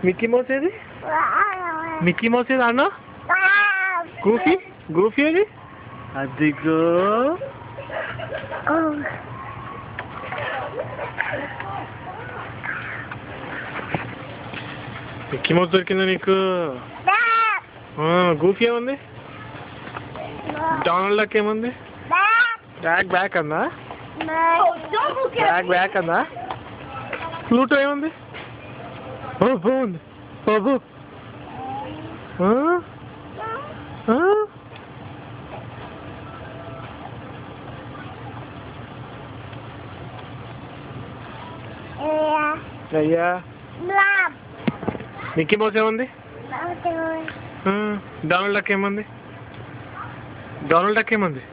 Mickey mouse ఏది? Mickey mouse ఏది అన్న? గూఫీ గూఫీ ఏది? అదిగో మిక్కీ మౌస్ దొరికిందా నీకు? గూఫీ ఏముంది? డొనాల్డ్ డక్ ఏముంది? బ్యాక్ బ్యాక్ అందా? బ్యాక్ బ్యాక్ అందా? ప్లూటో ఏముంది? బాగుంది బాబు. అయ్యా మిక్కీ మౌస్ ఏముంది? డొనాల్డ్ డక్ ఏముంది? డొనాల్డ్ డక్ ఏముంది?